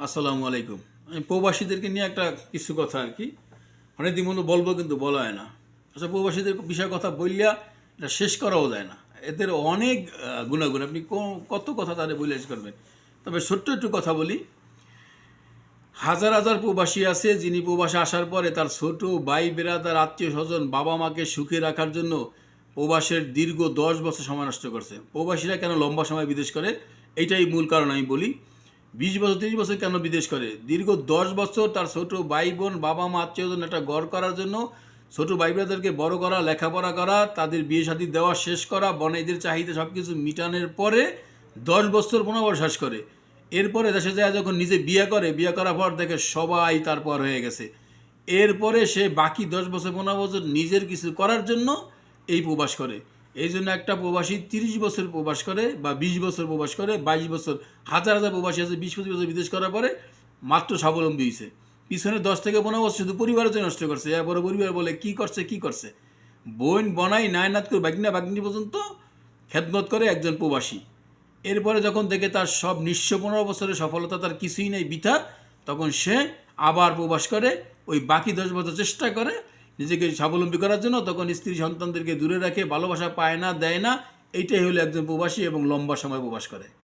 আসসালামু আলাইকুম। আমি প্রবাসীদেরকে নিয়ে একটা কিছু কথা আর কি অনেকদিন মতো বলবো, কিন্তু বলা হয় না। আচ্ছা, প্রবাসীদের বিষয়ে কথা বললিয়া এটা শেষ করাও যায় না। এদের অনেক গুণাগুণ, আপনি কত কথা তাদের বলে শেষ করবেন। তবে ছোট্ট একটু কথা বলি। হাজার হাজার প্রবাসী আছে যিনি প্রবাসে আসার পরে তার ছোট ভাই বেরাদার আত্মীয় স্বজন বাবা মাকে সুখে রাখার জন্য প্রবাসের দীর্ঘ 10 বছর সময় নষ্ট করছে। প্রবাসীরা কেন লম্বা সময় বিদেশ করে, এইটাই মূল কারণ আমি বলি। 20 বছর 30 বছর কেন বিদেশ করে? দীর্ঘ 10 বছর তার ছোট ভাই বোন বাবা মা আত্মীয়জন একটা ঘর করার জন্য, ছোট ভাই বোনদেরকে বড় করা, লেখাপড়া করা, তাদের বিয়ে শাদী দেওয়া শেষ করা, বনেদের চাহিদা সব কিছু মিটানোর পরে 10 বছর 15 বছর শেষ করে। এরপরে দেশে যায় যখন নিজে বিয়ে করে, বিয়ে করার পর দেখে সবাই তারপর হয়ে গেছে। এরপরে সে বাকি 10 বছর 15 বছর নিজের কিছু করার জন্য এই প্রবাস করে। এই জন্য একটা প্রবাসী 30 বছর প্রবাস করে বা 20 বছর প্রবাস করে, 22 বছর, হাজার হাজার প্রবাসী আছে 20-25 বছর বিদেশ করার পরে মাত্র স্বাবলম্বী হয়েছে। পিছনে 10 থেকে 15 বছর শুধু পরিবারের জন্য নষ্ট করছে। এরপরে পরিবার বলে কি করছে কি করছে, বোন বনাই নায়নাত করে বাগনা বাগনি পর্যন্ত খেদমত করে একজন প্রবাসী। এরপরে যখন দেখে তার সব 15 বছরের সফলতা তার কিছুই নেই, বৃথা, তখন সে আবার প্রবাস করে। ওই বাকি 10 বছর চেষ্টা করে নিজেকে স্বাবলম্বী করার জন্য, তখন স্ত্রী সন্তানদেরকে দূরে রাখে, ভালোবাসা পায় না, দেয় না। এইটাই হলো একজন প্রবাসী এবং লম্বা সময় প্রবাস করে।